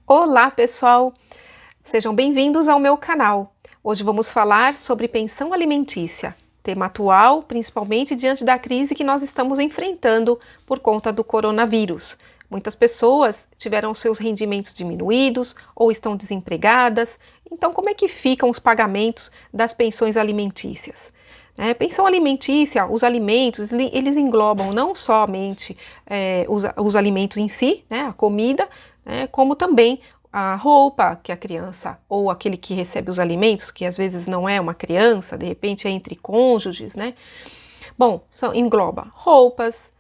Olá, pessoal! Sejam bem-vindos ao meu canal. Hoje vamos falar sobre pensão alimentícia, tema atual, principalmente diante da crise que nós estamos enfrentando por conta do coronavírus. Muitas pessoas tiveram seus rendimentos diminuídos ou estão desempregadas. Então, como é que ficam os pagamentos das pensões alimentícias? Pensão alimentícia, os alimentos, eles englobam não somente os alimentos em si, a comida, como também a roupa que a criança ou aquele que recebe os alimentos, que às vezes não é uma criança, de repente é entre cônjuges, Bom, engloba roupas,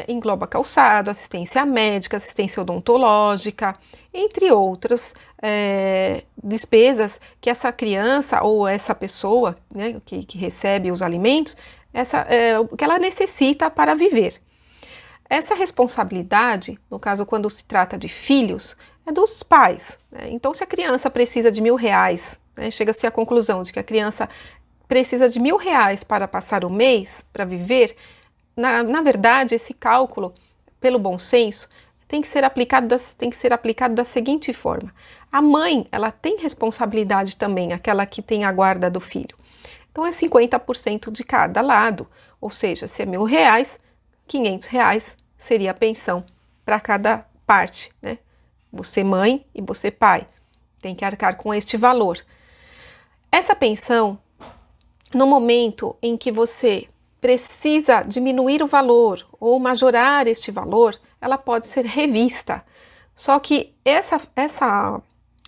engloba calçado, assistência médica, assistência odontológica, entre outras despesas que essa criança ou essa pessoa que recebe os alimentos, que ela necessita para viver. Essa responsabilidade, no caso quando se trata de filhos, é dos pais. Então, se a criança precisa de R$1.000, chega-se à conclusão de que a criança precisa de R$1.000 para passar o mês, para viver, na verdade, esse cálculo, pelo bom senso, tem que ser aplicado da seguinte forma. A mãe, ela tem responsabilidade também, aquela que tem a guarda do filho. Então, é 50% de cada lado, ou seja, se é R$1.000, R$500 seria a pensão para cada parte, Você mãe e você pai tem que arcar com este valor. Essa pensão, no momento em que você precisa diminuir o valor ou majorar este valor, ela pode ser revista. Só que essa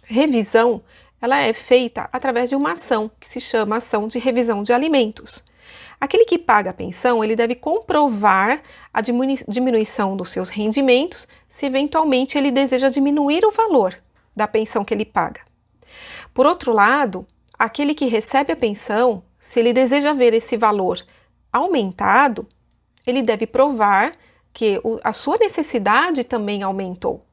revisão, ela é feita através de uma ação que se chama ação de revisão de alimentos. Aquele que paga a pensão, ele deve comprovar a diminuição dos seus rendimentos se eventualmente ele deseja diminuir o valor da pensão que ele paga. Por outro lado, aquele que recebe a pensão, se ele deseja ver esse valor aumentado, ele deve provar que a sua necessidade também aumentou.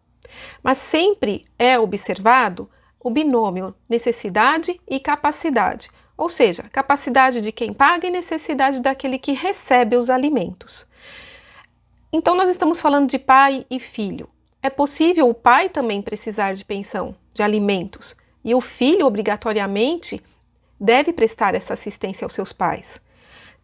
Mas sempre é observado o binômio necessidade e capacidade. Ou seja, capacidade de quem paga e necessidade daquele que recebe os alimentos. Então, nós estamos falando de pai e filho. É possível o pai também precisar de pensão, de alimentos, e o filho, obrigatoriamente, deve prestar essa assistência aos seus pais.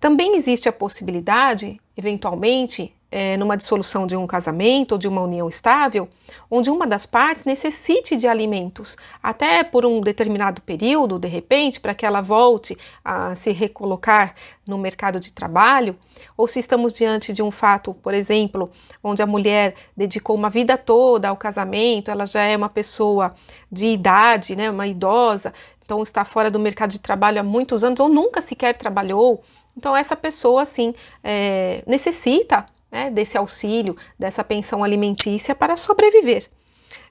Também existe a possibilidade, eventualmente, numa dissolução de um casamento ou de uma união estável, onde uma das partes necessite de alimentos, até por um determinado período, de repente, para que ela volte a se recolocar no mercado de trabalho, ou se estamos diante de um fato, por exemplo, onde a mulher dedicou uma vida toda ao casamento, ela já é uma pessoa de idade, uma idosa, então está fora do mercado de trabalho há muitos anos ou nunca sequer trabalhou. Então essa pessoa, sim, necessita desse auxílio, dessa pensão alimentícia para sobreviver.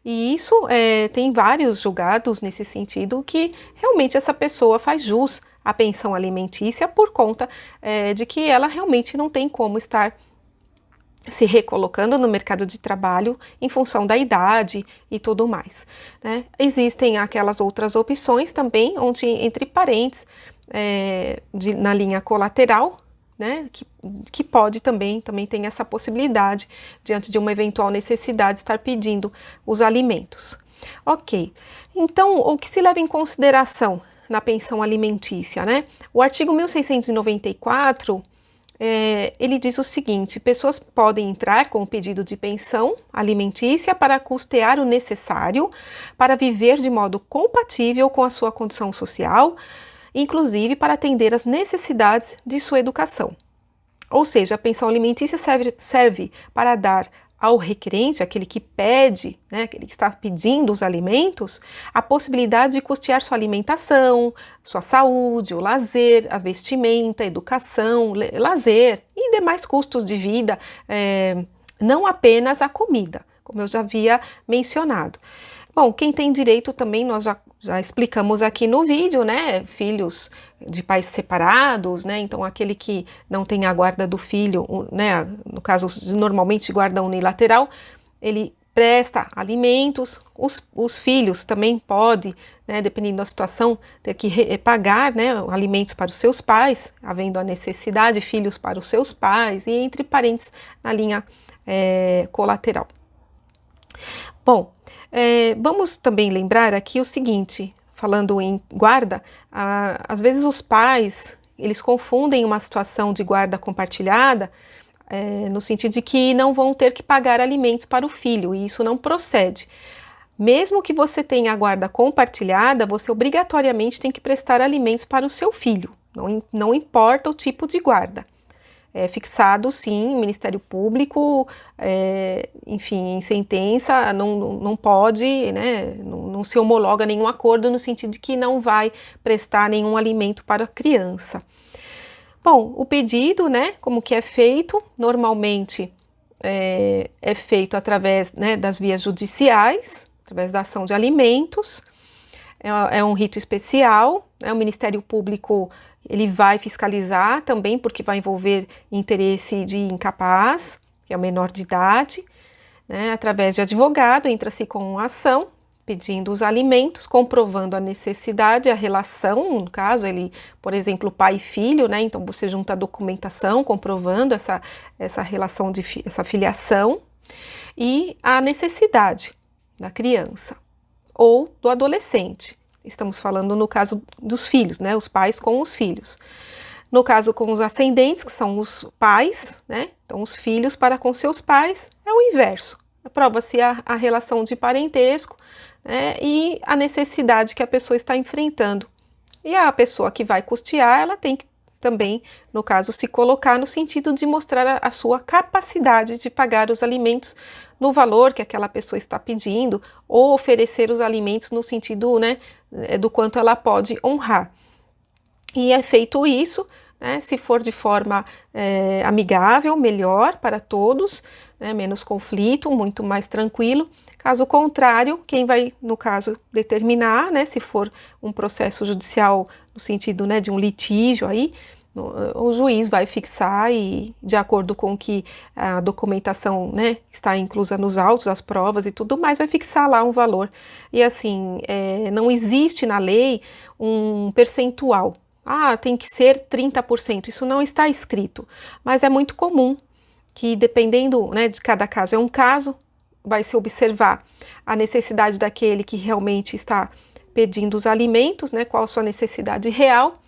E isso tem vários julgados nesse sentido que realmente essa pessoa faz jus à pensão alimentícia por conta de que ela realmente não tem como estar se recolocando no mercado de trabalho em função da idade e tudo mais. Existem aquelas outras opções também, onde entre parentes, na linha colateral, que pode também tem essa possibilidade, diante de uma eventual necessidade, estar pedindo os alimentos. Ok, então o que se leva em consideração na pensão alimentícia, O artigo 1694, ele diz o seguinte: pessoas podem entrar com o pedido de pensão alimentícia para custear o necessário para viver de modo compatível com a sua condição social, inclusive para atender às necessidades de sua educação. Ou seja, a pensão alimentícia serve para dar ao requerente, aquele que pede, aquele que está pedindo os alimentos, a possibilidade de custear sua alimentação, sua saúde, o lazer, a vestimenta, a educação, lazer e demais custos de vida, não apenas a comida, como eu já havia mencionado. Bom, quem tem direito também, nós já explicamos aqui no vídeo, filhos de pais separados, então aquele que não tem a guarda do filho, no caso, normalmente guarda unilateral, ele presta alimentos, os filhos também podem, dependendo da situação, ter que pagar alimentos para os seus pais, havendo a necessidade, filhos para os seus pais, e entre parentes na linha colateral. Bom, vamos também lembrar aqui o seguinte, falando em guarda, às vezes os pais, eles confundem uma situação de guarda compartilhada, no sentido de que não vão ter que pagar alimentos para o filho, e isso não procede. Mesmo que você tenha a guarda compartilhada, você obrigatoriamente tem que prestar alimentos para o seu filho, não importa o tipo de guarda. É fixado, sim, o Ministério Público, enfim, em sentença, não pode, né, não se homologa nenhum acordo no sentido de que não vai prestar nenhum alimento para a criança. Bom, o pedido, né, como que é feito? Normalmente é feito através, né, das vias judiciais, através da ação de alimentos, é um rito especial, né, o Ministério Público ele vai fiscalizar também, porque vai envolver interesse de incapaz, que é o menor de idade, né, através de advogado, entra-se com uma ação, pedindo os alimentos, comprovando a necessidade, a relação, no caso, ele, por exemplo, pai e filho, né, então você junta a documentação, comprovando essa relação, essa filiação, e a necessidade da criança ou do adolescente. Estamos falando no caso dos filhos, né? Os pais com os filhos. No caso com os ascendentes, que são os pais, né? Então, os filhos para com seus pais é o inverso. Prova-se a relação de parentesco, né? E a necessidade que a pessoa está enfrentando. E a pessoa que vai custear, ela tem que também, no caso, se colocar no sentido de mostrar a sua capacidade de pagar os alimentos no valor que aquela pessoa está pedindo, ou oferecer os alimentos no sentido, né, do quanto ela pode honrar. E é feito isso, né, se for de forma amigável, melhor para todos, né, menos conflito, muito mais tranquilo. Caso contrário, quem vai, no caso, determinar, né, se for um processo judicial no sentido, né, de um litígio aí, o juiz vai fixar e, de acordo com que a documentação, né, está inclusa nos autos, as provas e tudo mais, vai fixar lá um valor. E assim, não existe na lei um percentual. Ah, tem que ser 30%, isso não está escrito, mas é muito comum que, dependendo, né, de cada caso, é um caso, vai se observar a necessidade daquele que realmente está pedindo os alimentos, né, qual a sua necessidade real,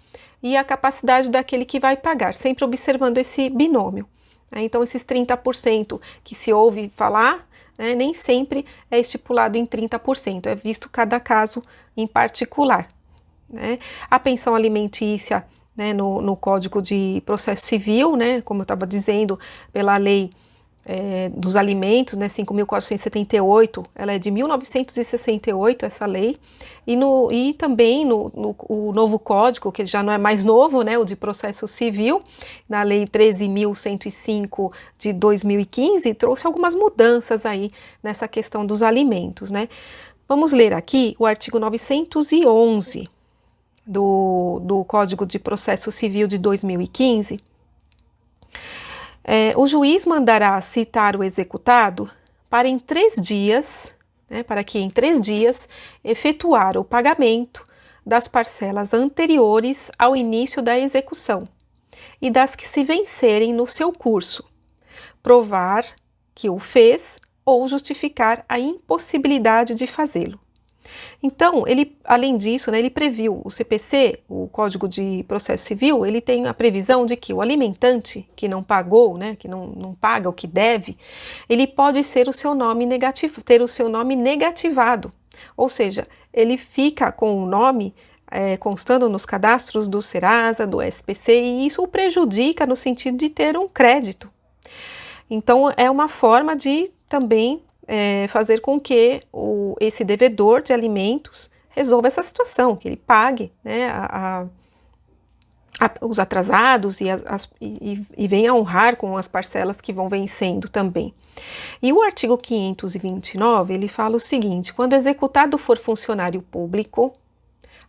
e a capacidade daquele que vai pagar, sempre observando esse binômio. Então, esses 30% que se ouve falar, né, nem sempre é estipulado em 30%, é visto cada caso em particular. Né? A pensão alimentícia, né, no Código de Processo Civil, né, como eu estava dizendo, pela lei dos alimentos, né, 5.478, ela é de 1968, essa lei, e também o novo código, que já não é mais novo, né, o de processo civil, na lei 13.105 de 2015, trouxe algumas mudanças aí nessa questão dos alimentos, né. Vamos ler aqui o artigo 911 do Código de Processo Civil de 2015, o juiz mandará citar o executado para em 3 dias, né, para que em 3 dias efetuar o pagamento das parcelas anteriores ao início da execução e das que se vencerem no seu curso, provar que o fez ou justificar a impossibilidade de fazê-lo. Então, ele, além disso, né, ele previu, o CPC, o Código de Processo Civil, ele tem a previsão de que o alimentante que não pagou, né, que não paga o que deve, ele pode ser o seu nome ter o seu nome negativado, ou seja, ele fica com o nome constando nos cadastros do Serasa, do SPC, e isso o prejudica no sentido de ter um crédito. Então, é uma forma de também fazer com que esse devedor de alimentos resolva essa situação, que ele pague, né, os atrasados e venha honrar com as parcelas que vão vencendo também. E o artigo 529, ele fala o seguinte: quando executado for funcionário público,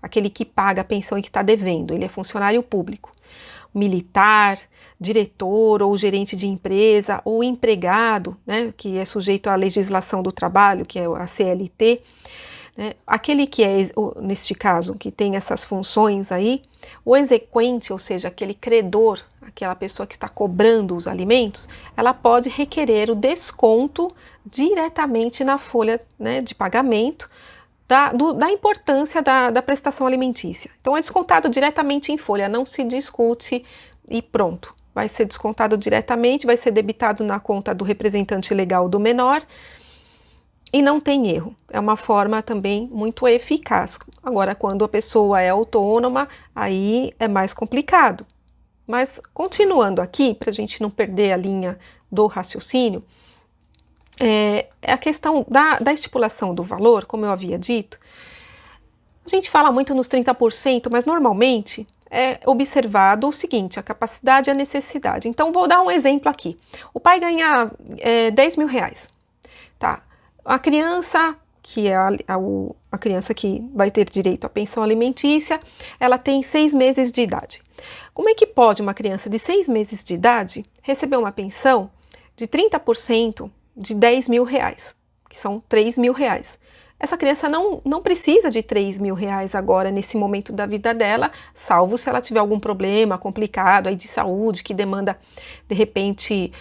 aquele que paga a pensão e que está devendo, ele é funcionário público, militar, diretor ou gerente de empresa ou empregado, né, que é sujeito à legislação do trabalho, que é a CLT, né, aquele que é, neste caso, que tem essas funções aí, o exequente, ou seja, aquele credor aquela pessoa que está cobrando os alimentos, ela pode requerer o desconto diretamente na folha, né, de pagamento da importância da prestação alimentícia. Então é descontado diretamente em folha, não se discute e pronto. Vai ser descontado diretamente, vai ser debitado na conta do representante legal do menor e não tem erro. É uma forma também muito eficaz. Agora, quando a pessoa é autônoma, aí é mais complicado. Mas continuando aqui, para a gente não perder a linha do raciocínio, é a questão da estipulação do valor, como eu havia dito. A gente fala muito nos 30%, mas normalmente é observado o seguinte, a capacidade e a necessidade. Então, vou dar um exemplo aqui. O pai ganha 10 mil reais, tá? A criança, que é a criança que vai ter direito à pensão alimentícia, ela tem 6 meses de idade. Como é que pode uma criança de 6 meses de idade receber uma pensão de 30% de 10 mil reais, que são 3 mil reais? Essa criança não precisa de 3 mil reais agora, nesse momento da vida dela, salvo se ela tiver algum problema complicado aí de saúde, que demanda, de repente,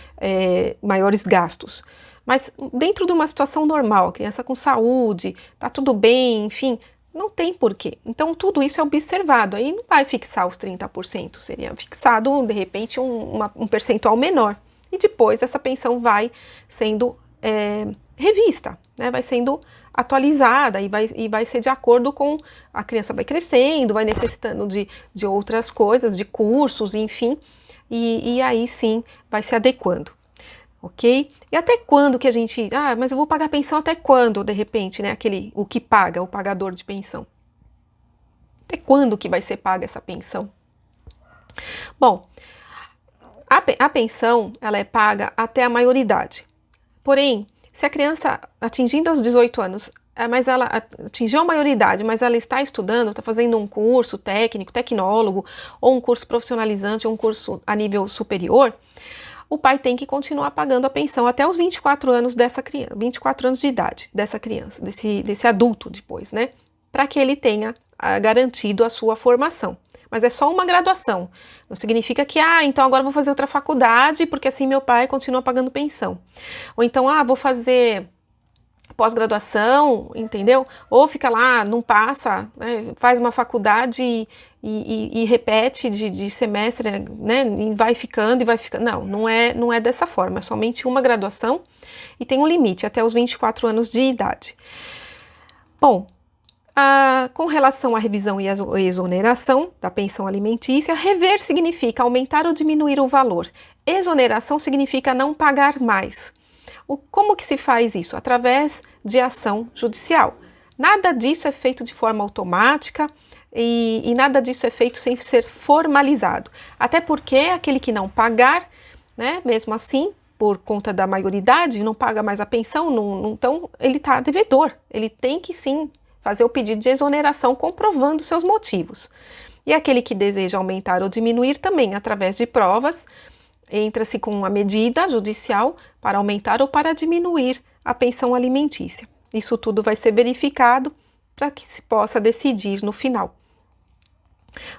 maiores gastos. Mas dentro de uma situação normal, a criança com saúde, tá tudo bem, enfim, não tem porquê. Então, tudo isso é observado. Aí não vai fixar os 30%, seria fixado, de repente, um percentual menor. E depois essa pensão vai sendo revista, né? Vai sendo atualizada e vai ser de acordo com a criança vai crescendo, vai necessitando de outras coisas, de cursos, enfim, e aí sim vai se adequando. Ok? E até quando que a gente... Ah, mas eu vou pagar pensão até quando, de repente, né? O que paga, o pagador de pensão. Até quando que vai ser paga essa pensão? Bom, a pensão, ela é paga até a maioridade. Porém, se a criança, atingindo aos 18 anos, mas ela atingiu a maioridade, mas ela está estudando, está fazendo um curso técnico, tecnólogo, ou um curso profissionalizante, ou um curso a nível superior, o pai tem que continuar pagando a pensão até os 24 anos dessa criança, 24 anos de idade dessa criança, desse adulto depois, né? Para que ele tenha garantido a sua formação. Mas é só uma graduação. Não significa que, então agora vou fazer outra faculdade, porque assim meu pai continua pagando pensão. Ou então, vou fazer pós-graduação, entendeu? Ou fica lá, não passa, né, faz uma faculdade e repete de semestre, né, e vai ficando. Não é dessa forma, é somente uma graduação e tem um limite, até os 24 anos de idade. Bom, com relação à revisão e exoneração da pensão alimentícia, rever significa aumentar ou diminuir o valor. Exoneração significa não pagar mais. Como que se faz isso? Através de ação judicial. Nada disso é feito de forma automática e nada disso é feito sem ser formalizado. Até porque aquele que não pagar, né, mesmo assim, por conta da maioridade, não paga mais a pensão, então ele está devedor. Ele tem que sim fazer o pedido de exoneração comprovando seus motivos. E aquele que deseja aumentar ou diminuir também, através de provas, entra-se com uma medida judicial para aumentar ou para diminuir a pensão alimentícia. Isso tudo vai ser verificado para que se possa decidir no final.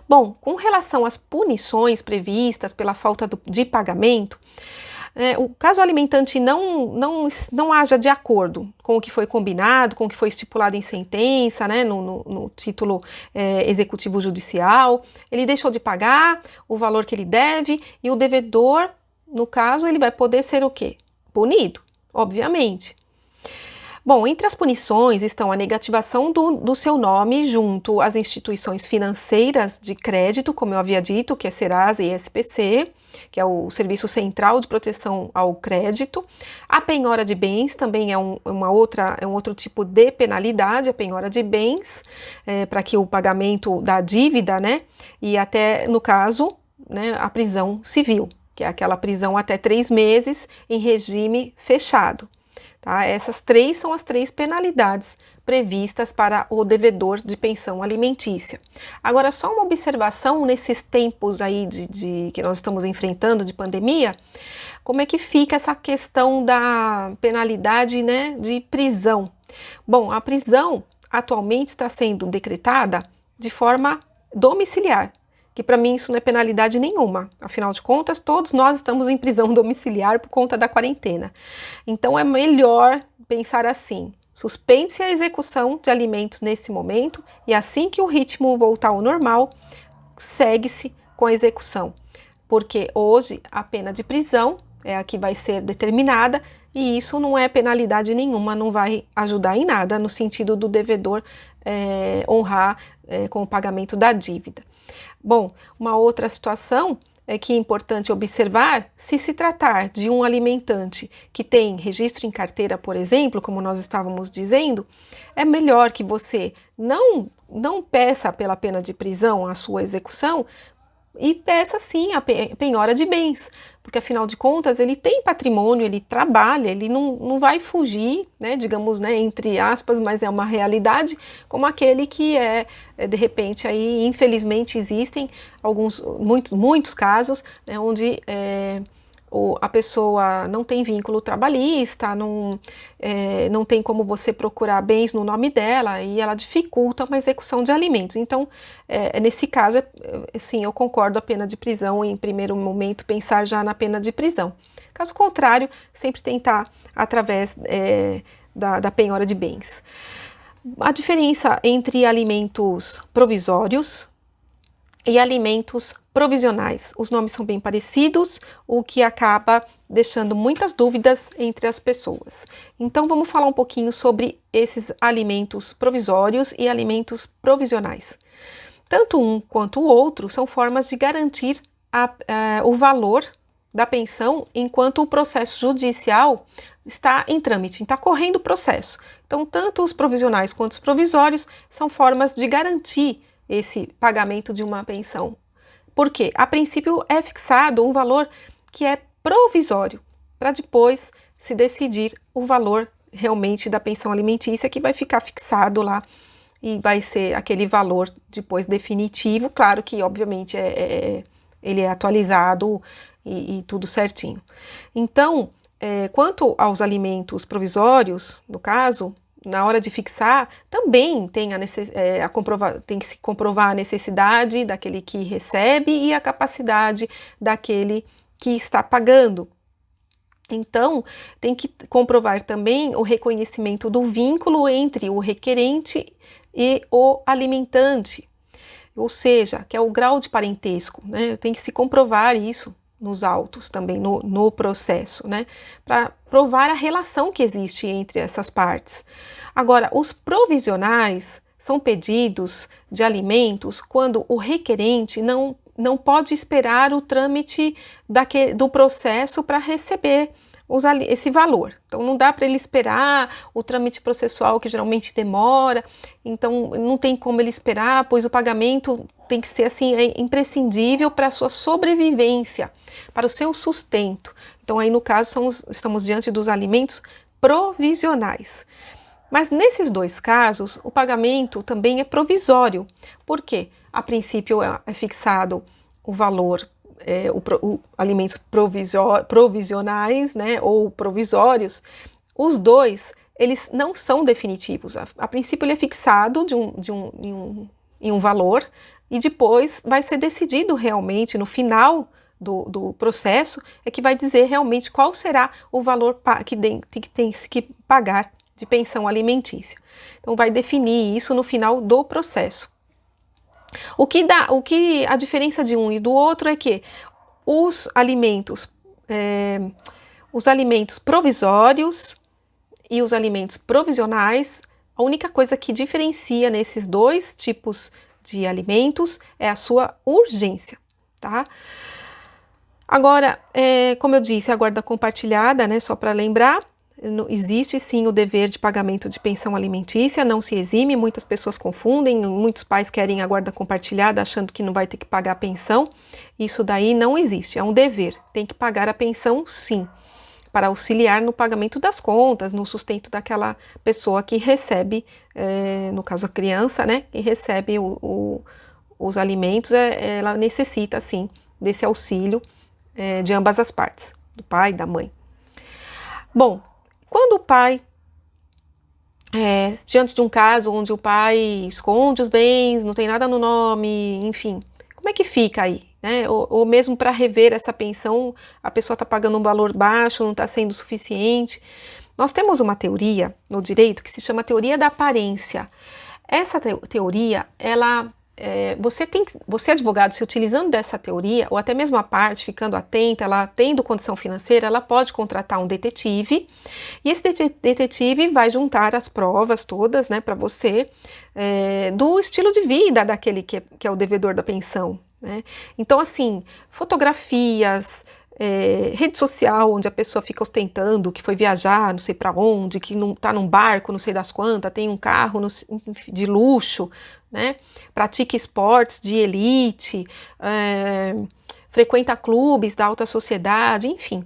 Bom, com relação às punições previstas pela falta de pagamento, o caso alimentante não haja de acordo com o que foi combinado, com o que foi estipulado em sentença, né, no título executivo judicial, ele deixou de pagar o valor que ele deve e o devedor, no caso, ele vai poder ser o quê? Punido, obviamente. Bom, entre as punições estão a negativação do seu nome junto às instituições financeiras de crédito, como eu havia dito, que é Serasa e SPC, que é o Serviço Central de Proteção ao Crédito. A penhora de bens também é um outro tipo de penalidade, a penhora de bens, para que o pagamento da dívida, né, e até, no caso, né, a prisão civil, que é aquela prisão até 3 meses em regime fechado. Tá? Essas três são as 3 penalidades previstas para o devedor de pensão alimentícia. Agora, só uma observação nesses tempos aí que nós estamos enfrentando de pandemia, como é que fica essa questão da penalidade, né, de prisão? Bom, a prisão atualmente está sendo decretada de forma domiciliar. que para mim isso não é penalidade nenhuma. Afinal de contas, todos nós estamos em prisão domiciliar por conta da quarentena. Então é melhor pensar assim: suspende-se a execução de alimentos nesse momento e assim que o ritmo voltar ao normal, segue-se com a execução. Porque hoje a pena de prisão é a que vai ser determinada e isso não é penalidade nenhuma, não vai ajudar em nada no sentido do devedor honrar com o pagamento da dívida. Bom, uma outra situação que é importante observar: se se tratar de um alimentante que tem registro em carteira, por exemplo, como nós estávamos dizendo, é melhor que você não peça pela pena de prisão a sua execução e peça sim a penhora de bens, porque afinal de contas ele tem patrimônio, ele trabalha, ele não vai fugir, né, digamos, né, entre aspas, mas é uma realidade, como aquele que de repente, aí infelizmente existem muitos casos, né, onde a pessoa não tem vínculo trabalhista, não tem como você procurar bens no nome dela e ela dificulta uma execução de alimentos. Então, nesse caso, sim, eu concordo a pena de prisão, em primeiro momento pensar já na pena de prisão. Caso contrário, sempre tentar através da penhora de bens. A diferença entre alimentos provisórios e alimentos provisionais. Os nomes são bem parecidos, o que acaba deixando muitas dúvidas entre as pessoas. Então vamos falar um pouquinho sobre esses alimentos provisórios e alimentos provisionais. Tanto um quanto o outro são formas de garantir o valor da pensão enquanto o processo judicial está em trâmite, está correndo o processo. Então tanto os provisionais quanto os provisórios são formas de garantir esse pagamento de uma pensão. Porque, a princípio, é fixado um valor que é provisório, para depois se decidir o valor realmente da pensão alimentícia, que vai ficar fixado lá e vai ser aquele valor depois definitivo. Claro que, obviamente, ele é atualizado e tudo certinho. Então, quanto aos alimentos provisórios, no caso, na hora de fixar, também tem que se comprovar a necessidade daquele que recebe e a capacidade daquele que está pagando. Então, tem que comprovar também o reconhecimento do vínculo entre o requerente e o alimentante, ou seja, que é o grau de parentesco, né? Tem que se comprovar isso nos autos também, no processo, né? Para provar a relação que existe entre essas partes. Agora, os provisionais são pedidos de alimentos quando o requerente não pode esperar o trâmite do processo para receber esse valor. Então, não dá para ele esperar o trâmite processual, que geralmente demora, então não tem como ele esperar, pois o pagamento tem que ser assim, imprescindível para a sua sobrevivência, para o seu sustento. Então, aí no caso, estamos diante dos alimentos provisionais. Mas nesses dois casos, o pagamento também é provisório. Por quê? A princípio é fixado o valor, alimentos provisionais, né, ou provisórios. Os dois, eles não são definitivos. A princípio ele é fixado em um valor e depois vai ser decidido realmente no final do processo, é que vai dizer realmente qual será o valor que tem que pagar de pensão alimentícia. Então vai definir isso no final do processo. A diferença de um e do outro é que os alimentos provisórios e os alimentos provisionais, a única coisa que diferencia nesses dois tipos de alimentos é a sua urgência, tá? Agora, como eu disse, a guarda compartilhada, né, só para lembrar, existe sim o dever de pagamento de pensão alimentícia, não se exime, muitas pessoas confundem, muitos pais querem a guarda compartilhada achando que não vai ter que pagar a pensão. Isso daí não existe, é um dever, tem que pagar a pensão sim, para auxiliar no pagamento das contas, no sustento daquela pessoa que recebe, no caso a criança, né, que recebe os alimentos, ela necessita sim desse auxílio de ambas as partes, do pai e da mãe. Bom, quando o pai, diante de um caso onde o pai esconde os bens, não tem nada no nome, enfim, Como é que fica aí? Né? Ou mesmo para rever essa pensão, a pessoa está pagando um valor baixo, não está sendo suficiente. Nós temos uma teoria no direito que se chama teoria da aparência. Essa teoria, você advogado, se utilizando dessa teoria, ou até mesmo a parte, ficando atenta, ela tendo condição financeira, ela pode contratar um detetive, e esse detetive vai juntar as provas todas, né, para você, do estilo de vida daquele que é o devedor da pensão, né? Então, assim, fotografias, rede social, onde a pessoa fica ostentando que foi viajar, não sei para onde, que não está num barco, não sei das quantas, tem um carro de luxo, né? Pratica esportes de elite, frequenta clubes da alta sociedade, enfim.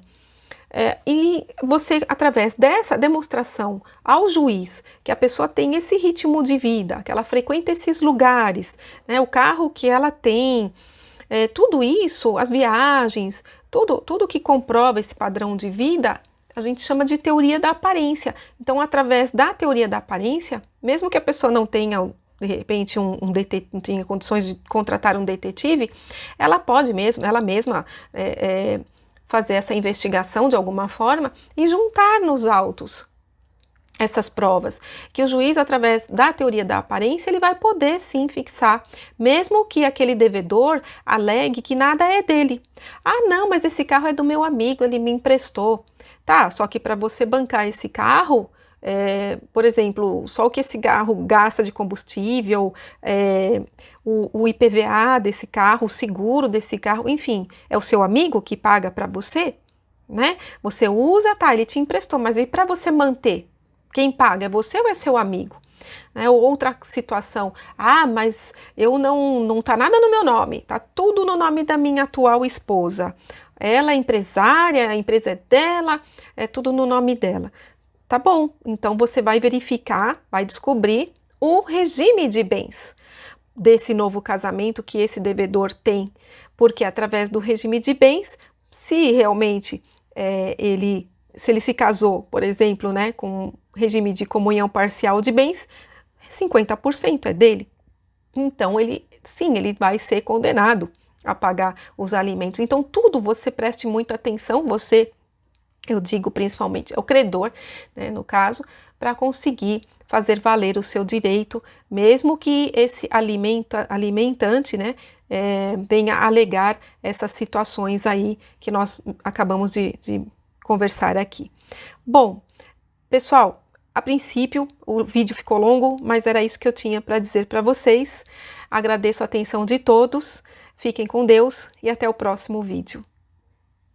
E você, através dessa demonstração ao juiz que a pessoa tem esse ritmo de vida, que ela frequenta esses lugares, né, o carro que ela tem, tudo isso, as viagens, tudo que comprova esse padrão de vida, a gente chama de teoria da aparência. Então, através da teoria da aparência, mesmo que a pessoa não tenha, de repente, não tenha condições de contratar um detetive, ela pode ela mesma fazer essa investigação de alguma forma e juntar nos autos essas provas, que o juiz, através da teoria da aparência, ele vai poder sim fixar, mesmo que aquele devedor alegue que nada é dele. Ah, não, mas esse carro é do meu amigo, ele me emprestou. Tá, só que para você bancar esse carro, por exemplo, só o que esse carro gasta de combustível, o IPVA desse carro, o seguro desse carro, enfim, é o seu amigo que paga para você, né? Você usa, tá, ele te emprestou, mas e para você manter? Quem paga é você ou é seu amigo? Ou outra situação, ah, mas eu não tá nada no meu nome, tá tudo no nome da minha atual esposa. Ela é empresária, a empresa é dela, é tudo no nome dela. Tá bom, então você vai verificar, vai descobrir o regime de bens desse novo casamento que esse devedor tem, porque através do regime de bens, se realmente se ele se casou, por exemplo, né, com regime de comunhão parcial de bens, 50% é dele. Então, ele vai ser condenado a pagar os alimentos. Então, tudo você preste muita atenção, eu digo principalmente ao credor, né, no caso, para conseguir fazer valer o seu direito, mesmo que esse alimentante, né, venha alegar essas situações aí que nós acabamos de conversar aqui. Bom, pessoal, a princípio o vídeo ficou longo, mas era isso que eu tinha para dizer para vocês. Agradeço a atenção de todos, fiquem com Deus e até o próximo vídeo.